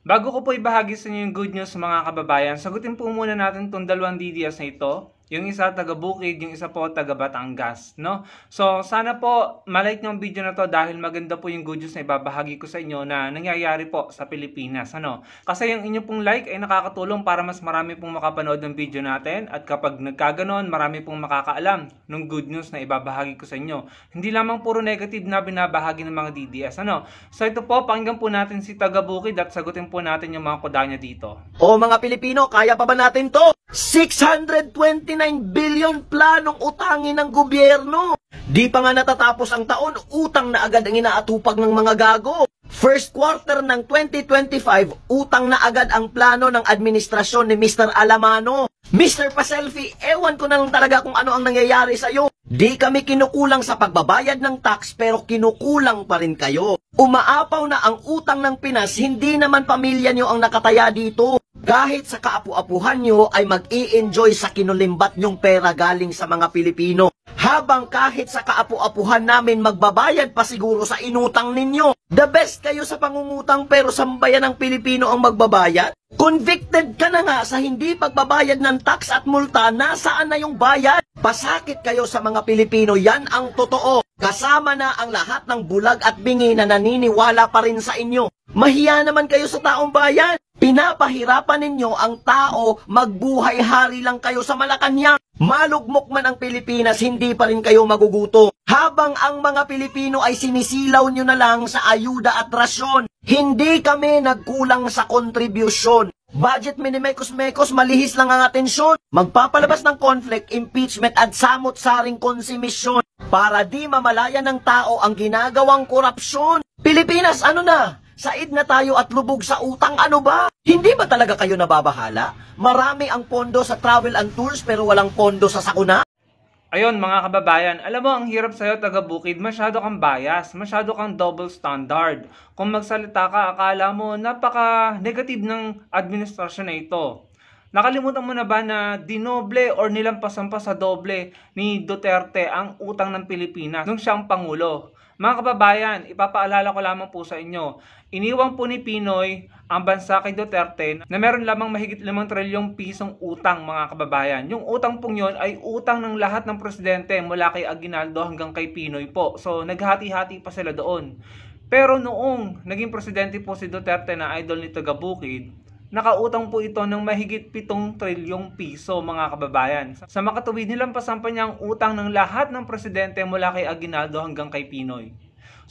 Bago ko po ibahagi sa inyo yung good news mga kababayan, sagutin po muna natin itong dalawang DDS na ito. Yung isa taga Bukid, yung isa po taga Batangas, no? So, sana po malike nyo ang video na to dahil maganda po yung good news na ibabahagi ko sa inyo na nangyayari po sa Pilipinas, ano? Kasi yung inyo pong like ay nakakatulong para mas marami pong makapanood ng video natin at kapag nagkaganon, marami pong makakaalam ng good news na ibabahagi ko sa inyo. Hindi lamang puro negative na binabahagi ng mga DDS, ano? So, ito po, pakinggan po natin si taga Bukid at sagutin po natin yung mga kudanya dito. O mga Pilipino, kaya pa ba natin to? 629 billion planong utangin ng gobyerno. Di pa nga natatapos ang taon, utang na agad ang inaatupag ng mga gago. First quarter ng 2025, utang na agad ang plano ng administrasyon ni Mr. Alamano. Mr. Paselfie, ewan ko na lang talaga kung ano ang nangyayari sa'yo. Di kami kinukulang sa pagbabayad ng tax pero kinukulang pa rin kayo. Umaapaw na ang utang ng Pinas, hindi naman pamilya nyo ang nakataya dito. Kahit sa kaapu-apuhan nyo ay mag-i-enjoy sa kinulimbat nyong pera galing sa mga Pilipino. Habang kahit sa kaapu-apuhan namin magbabayad pa siguro sa inutang ninyo. The best kayo sa pangungutang pero sambayan ng Pilipino ang magbabayad. Convicted ka na nga sa hindi pagbabayad ng tax at multa, nasaan na yung bayad? Pasakit kayo sa mga Pilipino, yan ang totoo. Kasama na ang lahat ng bulag at bingi na naniniwala pa rin sa inyo. Mahiya naman kayo sa taong bayan. Pinapahirapan ninyo ang tao, magbuhay hari lang kayo sa Malacanang. Malugmok man ang Pilipinas, hindi pa rin kayo maguguto. Habang ang mga Pilipino ay sinisilaw nyo na lang sa ayuda at rasyon. Hindi kami nagkulang sa kontribusyon. Budget minimekos-mekos, malihis lang ang atensyon. Magpapalabas ng conflict, impeachment at samot-saring konsumisyon para di mamalaya ng tao ang ginagawang korupsyon. Pilipinas, ano na? Said na tayo at lubog sa utang, ano ba? Hindi ba talaga kayo nababahala? Marami ang pondo sa travel and tours pero walang pondo sa sakuna? Ayun mga kababayan, alam mo ang hirap sa'yo taga Bukid, masyado kang bias, masyado kang double standard. Kung magsalita ka, akala mo napaka-negative ng administrasyon na ito. Nakalimutan mo na ba na dinoble or nilampasan pa sa doble ni Duterte ang utang ng Pilipinas nung siyang Pangulo? Mga kababayan, ipapaalala ko lamang po sa inyo, iniwan po ni Pinoy ang bansa kay Duterte na meron lamang mahigit 5 trilyong pisong utang mga kababayan. Yung utang pong yun ay utang ng lahat ng presidente mula kay Aguinaldo hanggang kay Pinoy po. So naghati-hati pa sila doon. Pero noong naging presidente po si Duterte na idol ni taga Bukid, nakautang po ito ng mahigit 7 trilyong piso mga kababayan. Sa makatuwid nilampasan pa niya ang utang ng lahat ng presidente mula kay Aguinaldo hanggang kay Pinoy.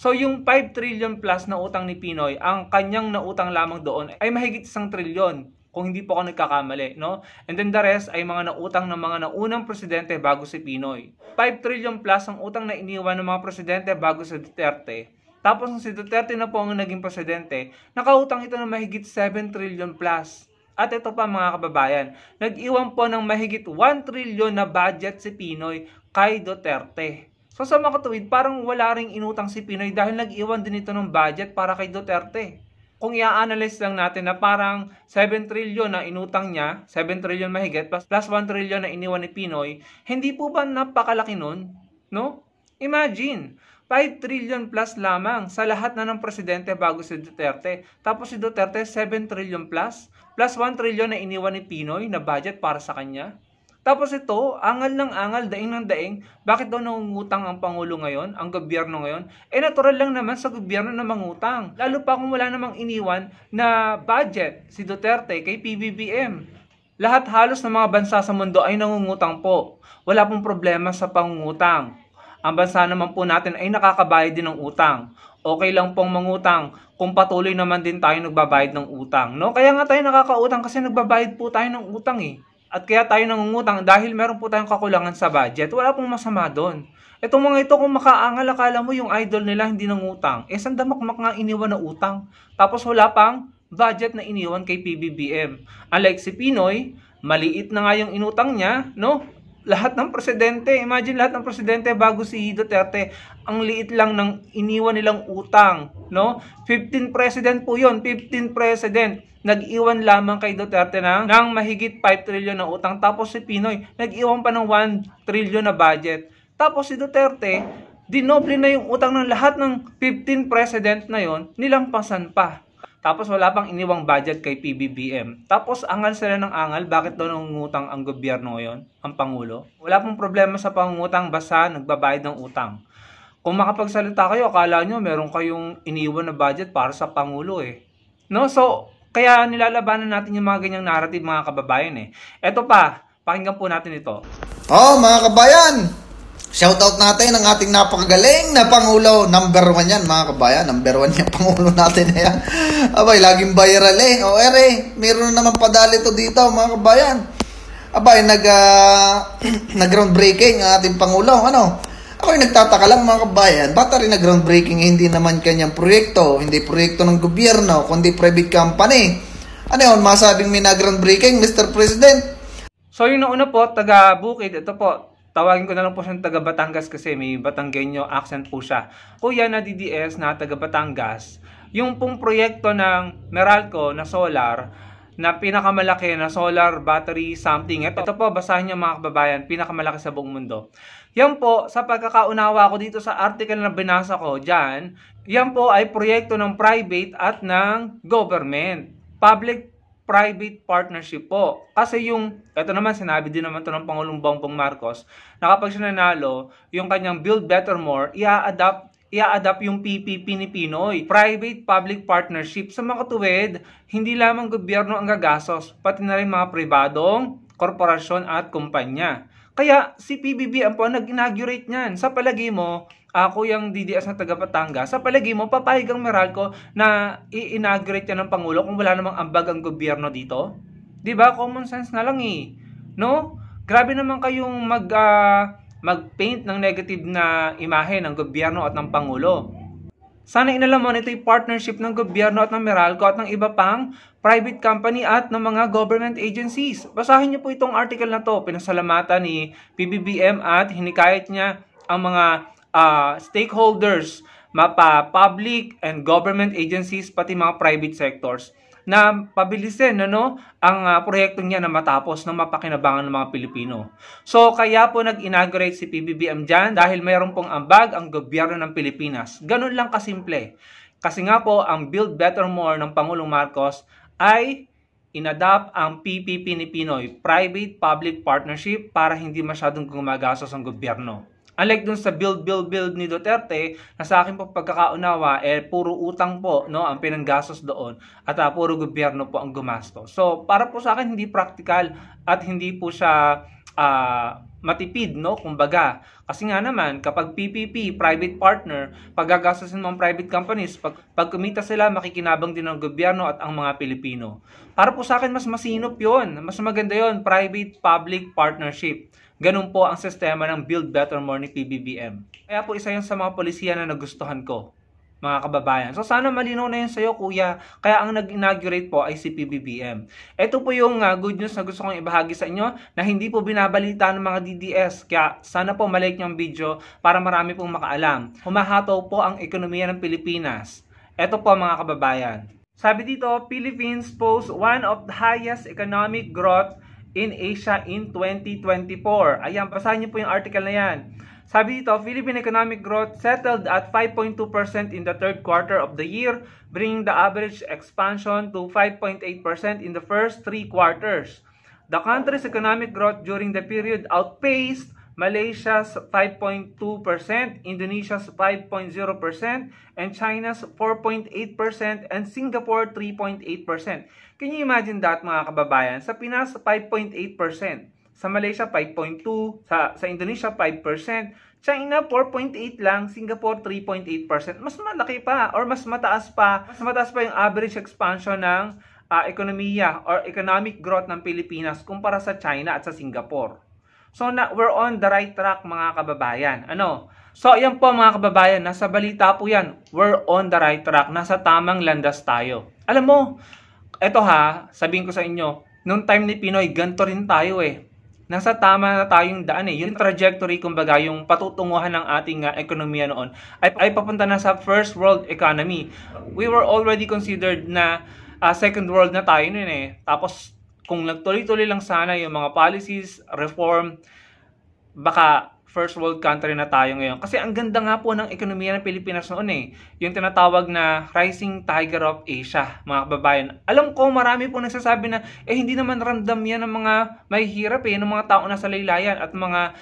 So yung 5 trillion plus na utang ni Pinoy, ang kanyang nautang lamang doon ay mahigit 1 trilyon kung hindi po ako nagkakamali, no? And then the rest ay mga nautang ng mga naunang presidente bago si Pinoy. 5 trillion plus ang utang na iniwan ng mga presidente bago si Duterte. Tapos nung si Duterte na po ang naging presidente, nakautang ito ng mahigit 7 trillion plus. At ito pa mga kababayan, nag-iwan po ng mahigit 1 trillion na budget si Pinoy kay Duterte. So sa makatuwid, parang wala ring inutang si Pinoy dahil nag-iwan din ito ng budget para kay Duterte. Kung i-analyze lang natin na parang 7 trillion na inutang niya, 7 trillion mahigit, plus 1 trillion na iniwan ni Pinoy, hindi po ba napakalaki nun? No? Imagine, 5 trillion plus lamang sa lahat na ng presidente bago si Duterte. Tapos si Duterte, 7 trillion plus 1 trillion na iniwan ni Pinoy na budget para sa kanya. Tapos ito, angal ng angal, daing ng daing, bakit daw nangungutang ang Pangulo ngayon, ang gobyerno ngayon? Eh natural lang naman sa gobyerno na mangutang. Lalo pa kung wala namang iniwan na budget si Duterte kay PBBM. Lahat halos ng mga bansa sa mundo ay nangungutang po. Wala pong problema sa pangungutang. Ang bansa naman po natin ay nakakabayad din ng utang. Okay lang pong mangutang kung patuloy naman din tayo nagbabayad ng utang. No? Kaya nga tayo nakakautang kasi nagbabayad po tayo ng utang eh. At kaya tayo nangungutang dahil meron po tayong kakulangan sa budget. Wala pong masama doon. Itong mga ito kung makaangal, akala mo yung idol nila hindi nangutang. Eh saan damakmak nga iniwan na utang? Tapos wala pang budget na iniwan kay PBBM. Unlike si Pinoy, maliit na nga yung inutang niya, no? Lahat ng presidente, imagine lahat ng presidente bago si Duterte, ang liit lang ng iniwan nilang utang, no? 15 president po yon, 15 president. Nag-iwan lamang kay Duterte ng mahigit 5 trillion na utang. Tapos si Pinoy, nag-iwan pa ng 1 trillion na budget. Tapos si Duterte, dinoble na yung utang ng lahat ng 15 president na yon, nilampasan pa. Tapos wala pang iniwang budget kay PBBM. Tapos angal sila ng angal, bakit daw nangungutang ang gobyerno ngayon, ang Pangulo? Wala pong problema sa pangungutang, basta nagbabayad ng utang. Kung makapagsalita kayo, akala nyo meron kayong iniwan na budget para sa Pangulo eh. No? So, kaya nilalabanan natin yung mga ganyang narrative mga kababayan eh. Eto pa, pakinggan po natin ito. Mga kabayan, shoutout natin ang ating napakagaling na Pangulo. Number 1 yan mga kabayan, number 1 yung Pangulo natin na yan. Abay, laging viral eh. O meron na naman padali to dito mga kabayan. Abay, nag-groundbreaking ang ating Pangulo. Ako'y nagtataka lang mga kabayan, ba't rin nag-groundbreaking hindi naman kanyang proyekto, hindi proyekto ng gobyerno, kundi private company. Ano yun, masabing may nag-groundbreaking, Mr. President? So yung nauna po, taga Bukid, ito po, tawagin ko na lang po siyang taga Batangas kasi may Batanggenyo accent po siya. Kuya na DDS na taga Batangas, yung pong proyekto ng Meralco na solar, na pinakamalaki na solar battery something. Ito po, basahin niyo mga kababayan, pinakamalaki sa buong mundo. Yan po, sa pagkakaunawa ko dito sa article na binasa ko dyan, yan po ay proyekto ng private at ng government. Public-private partnership po. Kasi ito naman, sinabi din naman ito ng Pangulong Bongbong Marcos, na kapag siya nanalo, yung kanyang Build Better More, i-adapt yung PPP ni Pinoy. Private-public partnership. Sa mga katuwid, hindi lamang gobyerno ang gagastos, pati na rin mga pribadong korporasyon at kumpanya. Kaya si PBBM po nag-inaugurate niyan. Sa palagi mo, Kuyang DDS na taga Batangas, sa palagi mo, papayag ang Meralco na i-inaugurate yan ng Pangulo kung wala namang ambag ang gobyerno dito? Diba? Common sense na lang eh. No? Grabe naman kayong mag-paint ng negative na imahe ng gobyerno at ng Pangulo. Sana inalam mo nito yung partnership ng gobyerno at ng Meralco at ng iba pang private company at ng mga government agencies. Basahin niyo po itong article na to. Pinasalamatan ni PBBM at hinikayat niya ang mga stakeholders, public and government agencies, pati mga private sectors, na pabilisin ang proyekto niya na matapos na mapakinabangan ng mga Pilipino. So, kaya po nag-inaugurate si PBBM dyan dahil mayroon pong ambag ang gobyerno ng Pilipinas. Ganun lang kasimple. Kasi nga po, ang Build Better More ng Pangulong Marcos ay inadapt ang PPP ni Pinoy, Private-Public Partnership, para hindi masyadong gumagastos ang gobyerno. Unlike dun sa build ni Duterte, na sa akin po pagkakaunawa, puro utang po ang pinanggastos doon at puro gobyerno po ang gumastos. So, para po sa akin, hindi practical at hindi po siya matipid, kumbaga. Kasi nga naman, kapag PPP, private partner, paggagastosin mo ang private companies, pag kumita sila, makikinabang din ng gobyerno at ang mga Pilipino. Para po sa akin, mas masinop yun. Mas maganda yun, private-public partnership. Ganun po ang sistema ng Build Better More ni PBBM. Kaya po isa yun sa mga polisiya na nagustuhan ko, mga kababayan. So sana malinaw na yun sa'yo, kuya. Kaya ang nag-inaugurate po ay si PBBM. Ito po yung good news na gusto kong ibahagi sa inyo na hindi po binabalita ng mga DDS. Kaya sana po malike nyo ang video para marami pong makaalam. Humahataw po ang ekonomiya ng Pilipinas. Ito po mga kababayan. Sabi dito, Philippines posts one of the highest economic growth in Asia in 2024. Ayan, basahin niyo po yung article na yan. Sabi dito, Philippine economic growth settled at 5.2% in the third quarter of the year, bringing the average expansion to 5.8% in the first 3 quarters. The country's economic growth during the period outpaced Malaysia's 5.2%, Indonesia's 5.0%, and China's 4.8%, and Singapore 3.8%. Can you imagine that, mga kababayan? Sa Pinas, 5.8%. Sa Malaysia, 5.2%. Sa Indonesia, 5%. China, 4.8% lang. Singapore, 3.8%. Mas malaki pa or mas mataas pa. Mas mataas pa yung average expansion ng ekonomiya or economic growth ng Pilipinas kumpara sa China at sa Singapore. So, we're on the right track, mga kababayan. So, ayan po mga kababayan, nasa balita po yan. We're on the right track. Nasa tamang landas tayo. Alam mo, eto sabihin ko sa inyo, nung time ni Pinoy, ganito rin tayo Nasa tama na tayong daan Yung trajectory, kumbaga, yung patutunguhan ng ating ekonomiya noon, ay papunta na sa first world economy. We were already considered na second world na tayo noon Tapos, kung nagtuloy-tuloy lang sana yung mga policies, reform, baka first world country na tayo ngayon. Kasi ang ganda nga po ng ekonomiya ng Pilipinas noon eh. Yung tinatawag na Rising Tiger of Asia, mga kababayan. Alam ko marami po nagsasabi na hindi naman ramdam yan ng mga mahihirap ng mga tao nasa laylayan at mga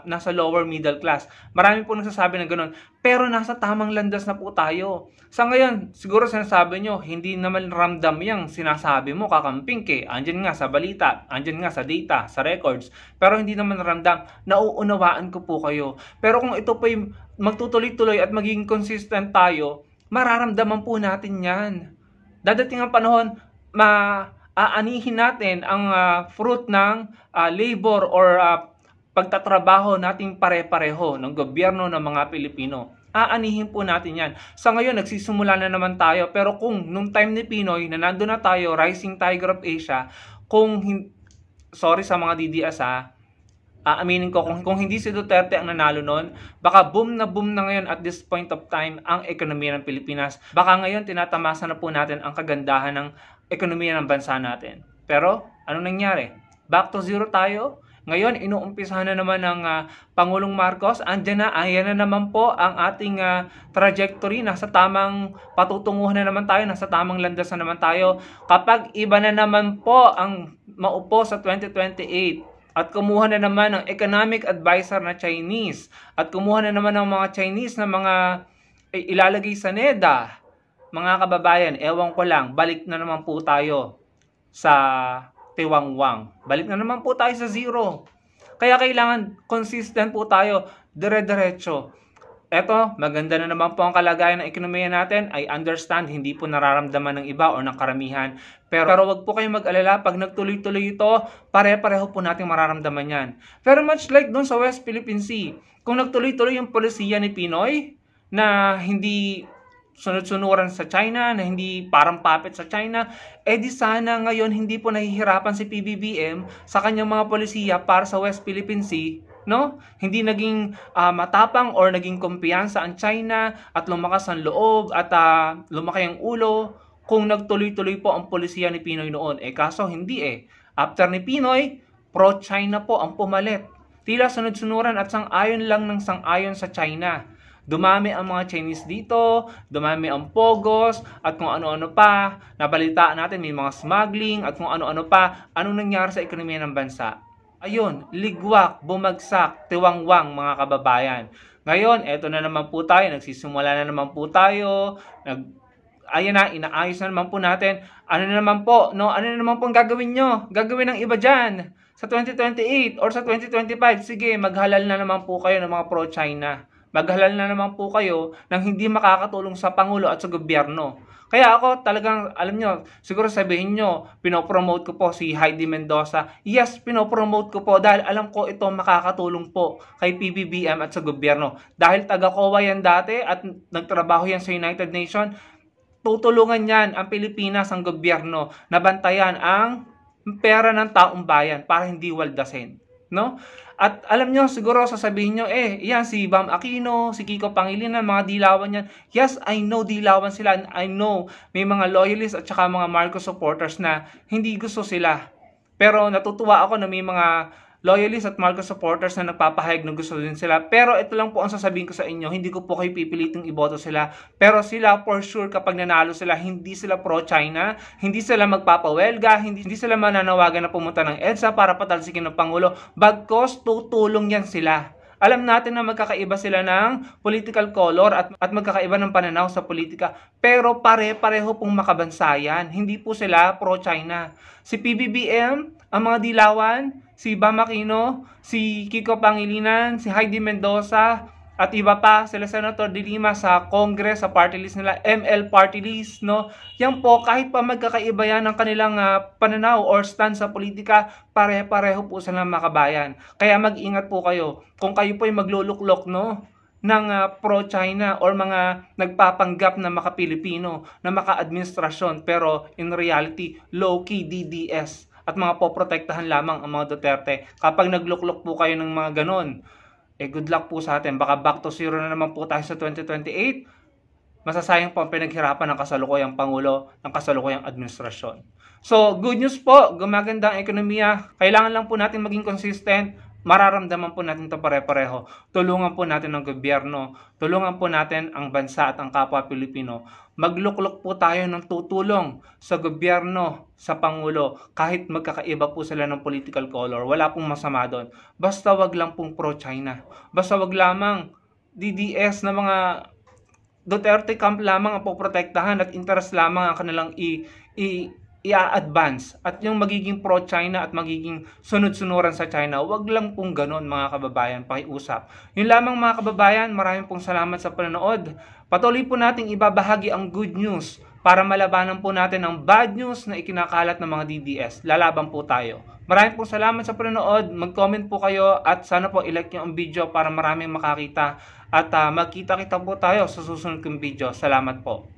nasa lower middle class. Marami po nagsasabi na gano'n. Pero nasa tamang landas na po tayo. Sa ngayon, siguro sinasabi nyo, hindi naman ramdam yung sinasabi mo, kakamping andyan nga sa balita, andyan nga sa data, sa records. Pero hindi naman ramdam. Nauunawaan ko po kayo. Pero kung ito po yung magtutuloy-tuloy at magiging consistent tayo, mararamdaman po natin yan. Dadating ang panahon, aanihin natin ang fruit ng labor or pagtatrabaho nating pare-pareho ng gobyerno ng mga Pilipino. Aanihin po natin yan. Sa ngayon, nagsisimula na naman tayo. Pero kung nung time ni Pinoy, na nandun na tayo, Rising Tiger of Asia, sorry sa mga DDS aaminin ko, kung hindi si Duterte ang nanalo nun, baka boom na ngayon at this point of time ang ekonomiya ng Pilipinas. Baka ngayon, tinatamasa na po natin ang kagandahan ng ekonomiya ng bansa natin. Pero, anong nangyari? Back to zero tayo? Ngayon, inuumpisahan na naman ng Pangulong Marcos. Ayan na naman po ang ating trajectory. Nasa tamang patutunguhan na naman tayo. Nasa tamang landas na naman tayo. Kapag iba na naman po ang maupo sa 2028 at kumuha na naman ng economic advisor na Chinese at kumuha na naman ng mga Chinese na mga ilalagay sa NEDA, mga kababayan, ewan ko lang, balik na naman po tayo sa tiwangwang. Balik na naman po tayo sa zero. Kaya kailangan consistent po tayo, dire-diretso. Eto, maganda na naman po ang kalagayan ng ekonomiya natin. I understand, hindi po nararamdaman ng iba o ng karamihan. Pero wag po kayong mag-alala, pag nagtuloy-tuloy ito, pare-pareho po natin mararamdaman yan. Very much like doon sa West Philippine Sea. Kung nagtuloy-tuloy yung polisiya ni Pinoy, na hindi sunod-sunuran sa China, na hindi parang puppet sa China, di sana ngayon hindi po nahihirapan si PBBM sa kanyang mga polisiya para sa West Philippine Sea, no? Hindi naging matapang or naging kumpiyansa ang China at lumakas ang loob at lumaki ang ulo kung nagtuloy-tuloy po ang polisiya ni Pinoy noon. Kaso hindi After ni Pinoy, pro-China po ang pumalit. Tila sunod-sunuran at sang-ayon lang ng sang-ayon sa China. Dumami ang mga Chinese dito, dumami ang pogos, at kung ano-ano pa. Nabalitaan natin may mga smuggling at kung ano-ano pa. Anong nangyari sa ekonomiya ng bansa? Ayun, ligwak, bumagsak, tiwangwang mga kababayan. Ngayon, eto na naman po tayo, nagsisimula na naman po tayo, ayan na, inaayos na naman po natin. Ano na naman po, no? Ano na naman po ang gagawin nyo? Gagawin ng iba dyan sa 2028 or sa 2025. Sige, maghalal na naman po kayo ng mga pro-China. Maghalal na naman po kayo ng hindi makakatulong sa Pangulo at sa gobyerno. Kaya ako talagang, alam nyo, siguro sabihin nyo, pinopromote ko po si Heidi Mendoza. Yes, pinopromote ko po dahil alam ko ito makakatulong po kay PBBM at sa gobyerno. Dahil taga-COA yan dati at nagtrabaho yan sa United Nations, tutulungan yan ang Pilipinas, ang gobyerno, na bantayan ang pera ng taong bayan para hindi waldasin. No? At alam nyo, siguro sasabihin nyo, yan si Bam Aquino, si Kiko Pangilinan, mga dilawan yan. Yes, I know dilawan sila. I know may mga loyalists at saka mga Marcos supporters na hindi gusto sila. Pero natutuwa ako na may mga loyalists at Marcos supporters na nagpapahayag na gusto din sila. Pero ito lang po ang sasabihin ko sa inyo, hindi ko po kayo pipiliting iboto sila. Pero sila for sure kapag nanalo sila, hindi sila pro-China, hindi sila magpapawelga, hindi sila mananawagan na pumunta ng EDSA para patalsikin ng Pangulo. Bagkos tutulong yan sila. Alam natin na magkakaiba sila ng political color at magkakaiba ng pananaw sa politika. Pero pare-pareho pong makabansayan. Hindi po sila pro-China. Si PBBM, ang mga dilawan, si Bam Aquino, si Kiko Pangilinan, si Heidi Mendoza, at iba pa, sila Senator De Lima sa Congress, sa party list nila, ML party list, no? Yan po, kahit pa magkakaiba yan ng kanilang pananaw or stand sa politika, pare-pareho po silang makabayan. Kaya mag-ingat po kayo. Kung kayo po ay magluluklok, no? ng pro-China or mga nagpapanggap na maka-Pilipino, na maka-administrasyon, pero in reality, low-key DDS at mga poprotektahan lamang ang mga Duterte. Kapag nagluklok po kayo ng mga ganon, good luck po sa atin. Baka back to zero na naman po tayo sa 2028. Masasayang po ang pinaghirapan ng kasalukuyang Pangulo, ng kasalukuyang administrasyon. So, good news po, gumaganda ang ekonomiya. Kailangan lang po natin maging consistent, mararamdaman po natin ito pare-pareho. Tulungan po natin ang gobyerno, tulungan po natin ang bansa at ang kapwa Pilipino. Magluklok po tayo ng tutulong sa gobyerno, sa Pangulo, kahit magkakaiba po sila ng political color. Wala pong masama doon. Basta wag lang pong pro-China. Basta wag lamang DDS na mga Duterte camp lamang ang poprotektahan at interest lamang ang kanilang i-advance at yung magiging pro-China at magiging sunod-sunuran sa China, wag lang pong ganon mga kababayan, pakiusap. Yun lamang mga kababayan, maraming pong salamat sa panonood. Patuloy po nating ibabahagi ang good news para malabanan po natin ang bad news na ikinakalat ng mga DDS. Lalaban po tayo. Maraming pong salamat sa panonood, mag-comment po kayo at sana po i-like nyo ang video para maraming makakita at magkita-kita po tayo sa susunod kong video. Salamat po.